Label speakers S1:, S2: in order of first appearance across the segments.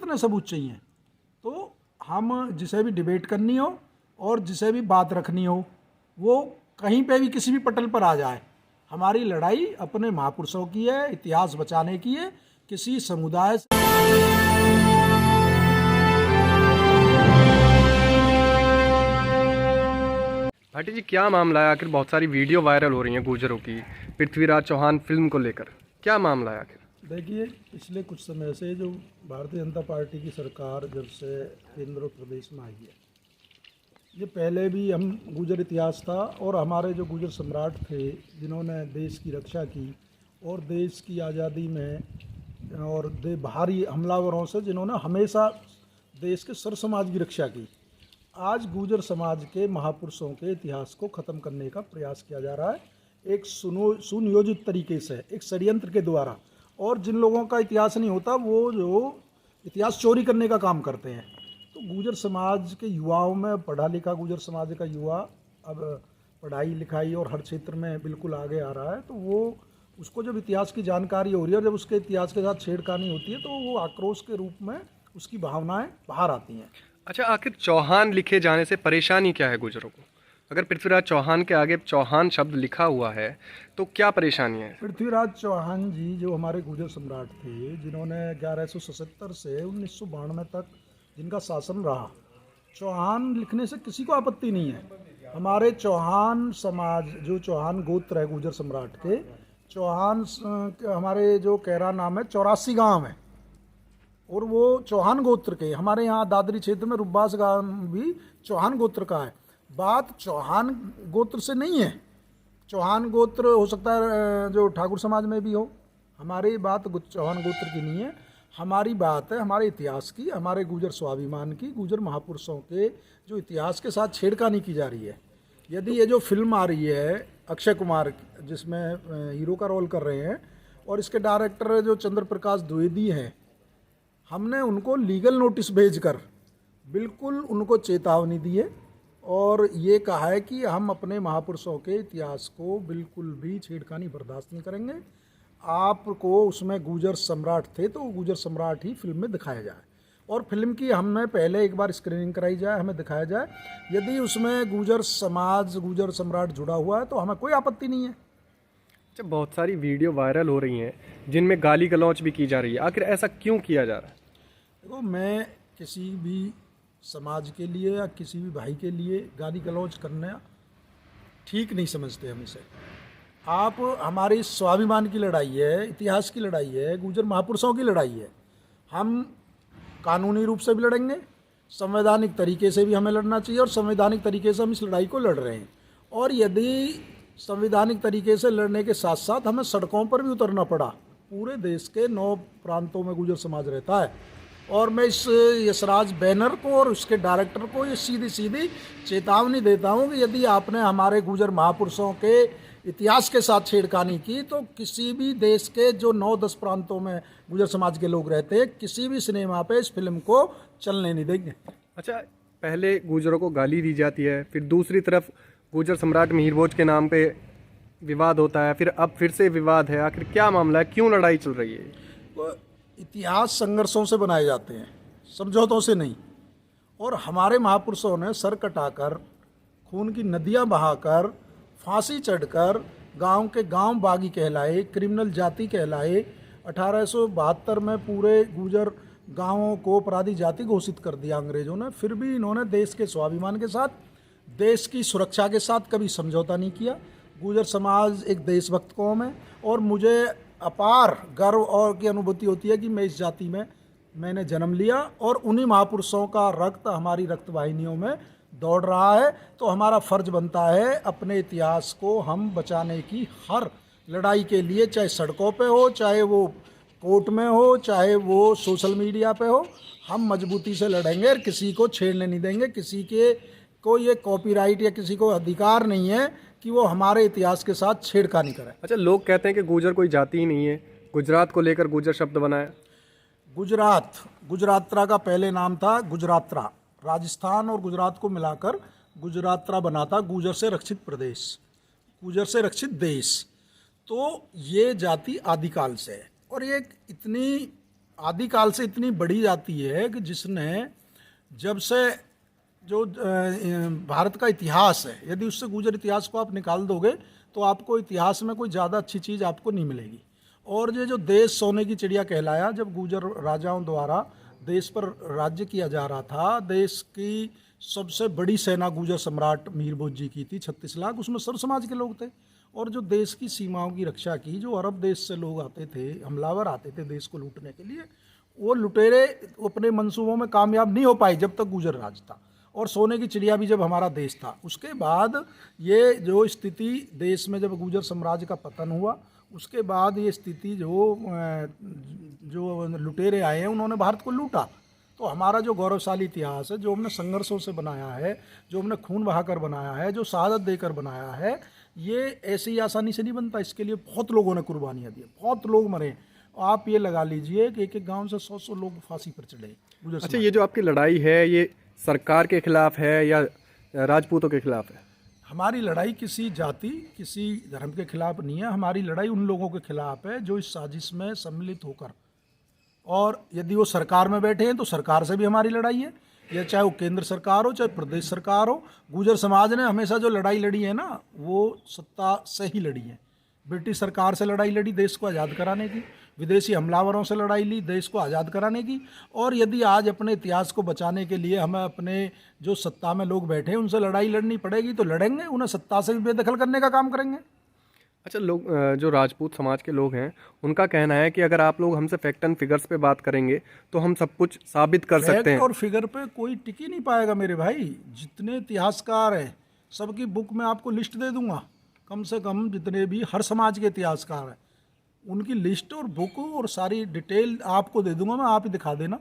S1: कितने सबूत चाहिए? तो हम जिसे भी डिबेट करनी हो और जिसे भी बात रखनी हो, वो कहीं पे भी किसी भी पटल पर आ जाए, हमारी लड़ाई अपने महापुरुषों की है, इतिहास बचाने की है, किसी समुदाय से।
S2: भाटी जी, क्या मामला है आखिर? बहुत सारी वीडियो वायरल हो रही हैं गुर्जरों की पृथ्वीराज चौहान फिल्म को लेकर, क्या मामला है आखिर?
S1: देखिए, पिछले कुछ समय से जो भारतीय जनता पार्टी की सरकार जब से केंद्र और प्रदेश में आई है, ये पहले भी हम गुर्जर इतिहास था और हमारे जो गुर्जर सम्राट थे जिन्होंने देश की रक्षा की और देश की आज़ादी में और बाहरी हमलावरों से जिन्होंने हमेशा देश के सर समाज की रक्षा की, आज गुर्जर समाज के महापुरुषों के इतिहास को ख़त्म करने का प्रयास किया जा रहा है एक सुनियोजित तरीके से, एक षड्यंत्र के द्वारा। और जिन लोगों का इतिहास नहीं होता वो जो इतिहास चोरी करने का काम करते हैं। तो गुर्जर समाज के युवाओं में, पढ़ा लिखा गुर्जर समाज का युवा अब पढ़ाई लिखाई और हर क्षेत्र में बिल्कुल आगे आ रहा है, तो वो उसको जब इतिहास की जानकारी हो रही है और जब उसके इतिहास के साथ छेड़खानी होती है तो वो आक्रोश के रूप में उसकी भावनाएं बाहर आती हैं।
S2: अच्छा, आखिर चौहान लिखे जाने से परेशानी क्या है गुर्जरों को? अगर पृथ्वीराज चौहान के आगे चौहान शब्द लिखा हुआ है तो क्या परेशानी है?
S1: पृथ्वीराज चौहान जी जो हमारे गुर्जर सम्राट थे, जिन्होंने 1177 से 1992 तक जिनका शासन रहा, चौहान लिखने से किसी को आपत्ति नहीं है। हमारे चौहान समाज, जो चौहान गोत्र है गुर्जर सम्राट के, चौहान हमारे जो कैरा नाम है 84 गांव है और वो चौहान गोत्र के। हमारे यहाँ दादरी क्षेत्र में रुब्बास गांव भी चौहान गोत्र का है। बात चौहान गोत्र से नहीं है, चौहान गोत्र हो सकता है जो ठाकुर समाज में भी हो, हमारी बात चौहान गोत्र की नहीं है। हमारी बात है हमारे इतिहास की, हमारे गुर्जर स्वाभिमान की, गुर्जर महापुरुषों के जो इतिहास के साथ छेड़खानी की जा रही है। यदि ये जो फिल्म आ रही है अक्षय कुमार जिसमें हीरो का रोल कर रहे हैं और इसके डायरेक्टर जो चंद्र प्रकाश द्विवेदी हैं, हमने उनको लीगल नोटिस भेजकर बिल्कुल उनको चेतावनी दी है और ये कहा है कि हम अपने महापुरुषों के इतिहास को बिल्कुल भी छेड़खानी बर्दाश्त नहीं करेंगे। आपको उसमें गुर्जर सम्राट थे तो गुर्जर सम्राट ही फिल्म में दिखाया जाए और फिल्म की हमें पहले एक बार स्क्रीनिंग कराई जाए, हमें दिखाया जाए। यदि उसमें गुर्जर समाज, गुर्जर सम्राट जुड़ा हुआ है तो हमें कोई आपत्ति नहीं है।
S2: अच्छा, बहुत सारी वीडियो वायरल हो रही हैं जिनमें गाली गलौच भी की जा रही है, आखिर ऐसा क्यों किया जा रहा है?
S1: देखो, मैं किसी भी समाज के लिए या किसी भी भाई के लिए गाली गलौज करना ठीक नहीं समझते हम इसे। आप, हमारी स्वाभिमान की लड़ाई है, इतिहास की लड़ाई है, गुर्जर महापुरुषों की लड़ाई है। हम कानूनी रूप से भी लड़ेंगे, संवैधानिक तरीके से भी हमें लड़ना चाहिए और संवैधानिक तरीके से हम इस लड़ाई को लड़ रहे हैं। और यदि संवैधानिक तरीके से लड़ने के साथ साथ हमें सड़कों पर भी उतरना पड़ा, पूरे देश के 9 प्रांतों में गुर्जर समाज रहता है, और मैं इस यशराज बैनर को और उसके डायरेक्टर को ये सीधी सीधी चेतावनी देता हूँ कि यदि आपने हमारे गुर्जर महापुरुषों के इतिहास के साथ छेड़खानी की तो किसी भी देश के जो 9-10 प्रांतों में गुर्जर समाज के लोग रहते हैं, किसी भी सिनेमा पे इस फिल्म को चलने नहीं देंगे।
S2: अच्छा, पहले गुर्जरों को गाली दी जाती है, फिर दूसरी तरफ गुर्जर सम्राट मिहिर भोज के नाम पे विवाद होता है, फिर अब फिर से विवाद है, आखिर क्या मामला है, क्यों लड़ाई चल रही है?
S1: तो इतिहास संघर्षों से बनाए जाते हैं, समझौतों से नहीं। और हमारे महापुरुषों ने सर कटाकर, खून की नदियां बहाकर, फांसी चढ़कर गांव के गांव बागी कहलाए, क्रिमिनल जाति कहलाए। 1872 में पूरे गुर्जर गांवों को अपराधी जाति घोषित कर दिया अंग्रेजों ने। फिर भी इन्होंने देश के स्वाभिमान के साथ, देश की सुरक्षा के साथ कभी समझौता नहीं किया। गुर्जर समाज एक देशभक्त कौम है और मुझे अपार गर्व और की अनुभूति होती है कि मैं इस जाति में मैंने जन्म लिया और उन्हीं महापुरुषों का रक्त हमारी रक्त वाहिनियों में दौड़ रहा है। तो हमारा फर्ज बनता है अपने इतिहास को हम बचाने की हर लड़ाई के लिए, चाहे सड़कों पे हो, चाहे वो कोर्ट में हो, चाहे वो सोशल मीडिया पे हो, हम मजबूती से लड़ेंगे और किसी को छेड़ने नहीं देंगे। किसी के को ये कॉपीराइट या किसी को अधिकार नहीं है कि वो हमारे इतिहास के साथ छेड़खानी करे।
S2: अच्छा, लोग कहते हैं कि गुर्जर कोई जाति ही नहीं है, गुजरात को लेकर गुर्जर शब्द बनाया।
S1: गुजरात, गुजरात्रा का पहले नाम था गुजरात्रा, राजस्थान और गुजरात को मिलाकर गुजरात्रा बना था गुर्जर से रक्षित प्रदेश, गुर्जर से रक्षित देश। तो ये जाति आदिकाल से है और ये इतनी आदिकाल से इतनी बढ़ी जाती है कि जिसने जब से जो भारत का इतिहास है, यदि उससे गुर्जर इतिहास को आप निकाल दोगे तो आपको इतिहास में कोई ज़्यादा अच्छी चीज़ आपको नहीं मिलेगी। और ये जो देश सोने की चिड़िया कहलाया, जब गुर्जर राजाओं द्वारा देश पर राज्य किया जा रहा था, देश की सबसे बड़ी सेना गुर्जर सम्राट मीर भोज जी की थी, 36 लाख, उसमें सर्व समाज के लोग थे। और जो देश की सीमाओं की रक्षा की, जो अरब देश से लोग आते थे, हमलावर आते थे देश को लूटने के लिए, वो लुटेरे अपने मंसूबों में कामयाब नहीं हो पाए जब तक गुर्जर राज था। और सोने की चिड़िया भी जब हमारा देश था, उसके बाद ये जो स्थिति देश में जब गुर्जर साम्राज्य का पतन हुआ, उसके बाद ये स्थिति जो लुटेरे आए हैं उन्होंने भारत को लूटा। तो हमारा जो गौरवशाली इतिहास है, जो हमने संघर्षों से बनाया है, जो हमने खून बहाकर बनाया है, जो शहादत देकर बनाया है, ये ऐसे ही आसानी से नहीं बनता। इसके लिए बहुत लोगों ने कुर्बानियाँ दी, बहुत लोग मरे। आप ये लगा लीजिए कि एक एक गांव से 100 लोग फांसी पर चढ़े।
S2: अच्छा, ये जो आपकी लड़ाई है ये सरकार के खिलाफ है या राजपूतों के खिलाफ है?
S1: हमारी लड़ाई किसी जाति, किसी धर्म के खिलाफ नहीं है। हमारी लड़ाई उन लोगों के खिलाफ है जो इस साजिश में सम्मिलित होकर, और यदि वो सरकार में बैठे हैं तो सरकार से भी हमारी लड़ाई है, या चाहे वो केंद्र सरकार हो चाहे प्रदेश सरकार हो। गुर्जर समाज ने हमेशा जो लड़ाई लड़ी है ना, वो सत्ता से ही लड़ी है। ब्रिटिश सरकार से लड़ाई लड़ी देश को आज़ाद कराने की, विदेशी हमलावरों से लड़ाई ली देश को आज़ाद कराने की। और यदि आज अपने इतिहास को बचाने के लिए हमें अपने जो सत्ता में लोग बैठे हैं उनसे लड़ाई लड़नी पड़ेगी तो लड़ेंगे, उन्हें सत्ता से भी बेदखल करने का काम करेंगे।
S2: अच्छा, लोग जो राजपूत समाज के लोग हैं उनका कहना है कि अगर आप लोग हमसे फैक्ट एंड फिगर्स पे बात करेंगे तो हम सब कुछ साबित कर सकते हैं।
S1: और फिगर पे कोई टिक ही नहीं पाएगा मेरे भाई। जितने इतिहासकार हैं सबकी बुक में आपको लिस्ट दे दूंगा, कम से कम जितने भी हर समाज के इतिहासकार हैं उनकी लिस्ट और बुक और सारी डिटेल आपको दे दूंगा मैं, आप ही दिखा देना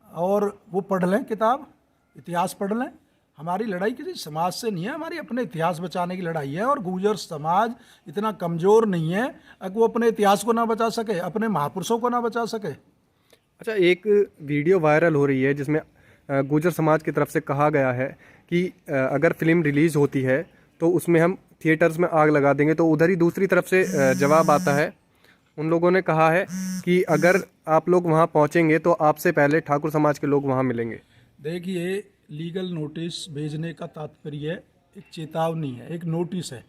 S1: और वो पढ़ लें, किताब इतिहास पढ़ लें। हमारी लड़ाई किसी समाज से नहीं है, हमारी अपने इतिहास बचाने की लड़ाई है। और गुर्जर समाज इतना कमज़ोर नहीं है कि वो अपने इतिहास को ना बचा सके, अपने महापुरुषों को ना बचा सके।
S2: अच्छा, एक वीडियो वायरल हो रही है जिसमें गुर्जर समाज की तरफ से कहा गया है कि अगर फिल्म रिलीज़ होती है तो उसमें हम थिएटर्स में आग लगा देंगे। तो उधर ही दूसरी तरफ से जवाब आता है, उन लोगों ने कहा है कि अगर आप लोग वहाँ पहुँचेंगे तो आपसे पहले ठाकुर समाज के लोग वहाँ मिलेंगे।
S1: देखिए, लीगल नोटिस भेजने का तात्पर्य एक चेतावनी है, एक नोटिस है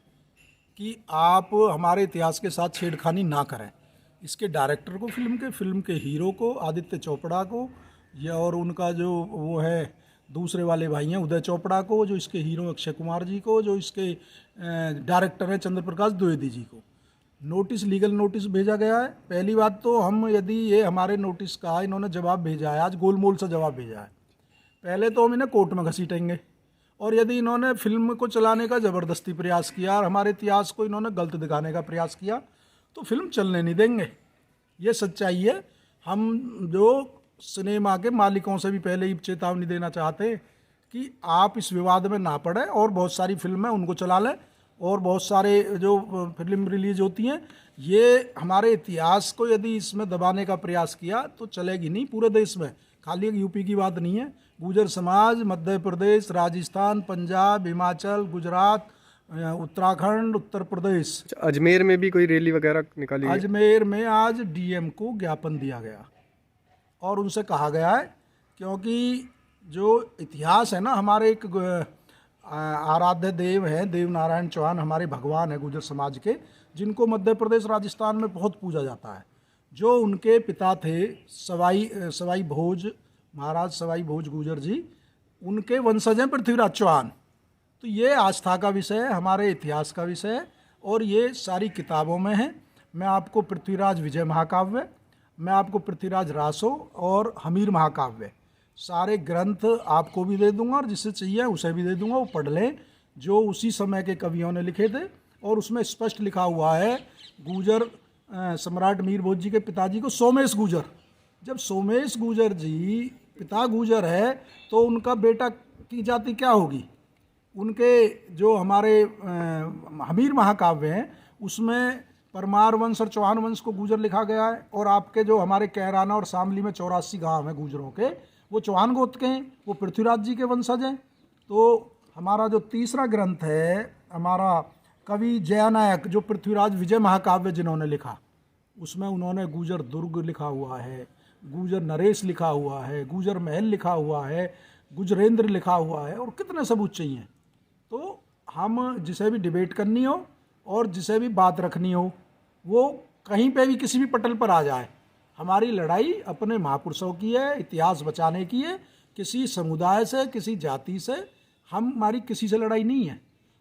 S1: कि आप हमारे इतिहास के साथ छेड़खानी ना करें। इसके डायरेक्टर को, फिल्म के हीरो को, आदित्य चोपड़ा को, या और उनका जो वो है दूसरे वाले भाई हैं उदय चोपड़ा को, जो इसके हीरो अक्षय कुमार जी को, जो इसके डायरेक्टर हैं चंद्र प्रकाश द्विवेदी जी को नोटिस, लीगल नोटिस भेजा गया है। पहली बात तो हम, यदि ये हमारे नोटिस का इन्होंने जवाब भेजा है, आज गोलमोल से जवाब भेजा है, पहले तो हम इन्हें कोर्ट में घसीटेंगे। और यदि इन्होंने फिल्म को चलाने का ज़बरदस्ती प्रयास किया और हमारे इतिहास को इन्होंने गलत दिखाने का प्रयास किया तो फिल्म चलने नहीं देंगे। ये सच्चाई है। हम जो सिनेमा के मालिकों से भी पहले ही चेतावनी देना चाहते हैं कि आप इस विवाद में ना पड़े और बहुत सारी फिल्में उनको चला लें। और बहुत सारे जो फिल्म रिलीज होती हैं, ये हमारे इतिहास को यदि इसमें दबाने का प्रयास किया तो चलेगी नहीं पूरे देश में। खाली एक यूपी की बात नहीं है। गुर्जर समाज मध्य प्रदेश, राजस्थान, पंजाब, हिमाचल, गुजरात, उत्तराखंड, उत्तर प्रदेश,
S2: अजमेर में भी कोई रैली वगैरह निकाली है?
S1: अजमेर में आज डीएम को ज्ञापन दिया गया और उनसे कहा गया है, क्योंकि जो इतिहास है ना, हमारे एक आराध्य देव हैं देव नारायण चौहान, हमारे भगवान हैं गुर्जर समाज के, जिनको मध्य प्रदेश राजस्थान में बहुत पूजा जाता है। जो उनके पिता थे सवाई भोज, महाराज सवाई भोज गुर्जर जी, उनके वंशज हैं पृथ्वीराज चौहान। तो ये आस्था का विषय है, हमारे इतिहास का विषय है और ये सारी किताबों में है। मैं आपको पृथ्वीराज विजय महाकाव्य, मैं आपको पृथ्वीराज रासो और हमीर महाकाव्य, सारे ग्रंथ आपको भी दे दूंगा और जिसे चाहिए उसे भी दे दूंगा, वो पढ़ लें, जो उसी समय के कवियों ने लिखे थे। और उसमें स्पष्ट लिखा हुआ है गुर्जर सम्राट मीर भोज जी के पिताजी को सोमेश गुर्जर, जब सोमेश गुर्जर जी पिता गुर्जर है तो उनका बेटा की जाति क्या होगी। उनके जो हमारे हमीर महाकाव्य हैं उसमें परमार वंश और चौहान वंश को गुर्जर लिखा गया है। और आपके जो हमारे कैराना और शामली में 84 गांव हैं गुर्जरों के, वो चौहान गोत्र के हैं, वो पृथ्वीराज जी के वंशज हैं। तो हमारा जो तीसरा ग्रंथ है, हमारा कवि जयानायक जो पृथ्वीराज विजय महाकाव्य जिन्होंने लिखा, उसमें उन्होंने गुर्जर दुर्ग लिखा हुआ है, गुजर नरेश लिखा हुआ है, गुजर महल लिखा हुआ है, गुजरेंद्र लिखा हुआ है, और कितने सबूत चाहिए। तो हम जिसे भी डिबेट करनी हो और जिसे भी बात रखनी हो, वो कहीं पे भी किसी भी पटल पर आ जाए, हमारी लड़ाई अपने महापुरुषों की है, इतिहास बचाने की है। किसी समुदाय से, किसी जाति से हमारी किसी से लड़ाई नहीं है।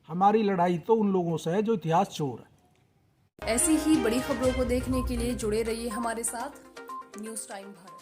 S1: हमारी लड़ाई तो उन लोगों से है जो इतिहास चोर है।
S3: ऐसी ही बड़ी खबरों को देखने के लिए जुड़े रहिए हमारे साथ न्यूज़ टाइम भारत।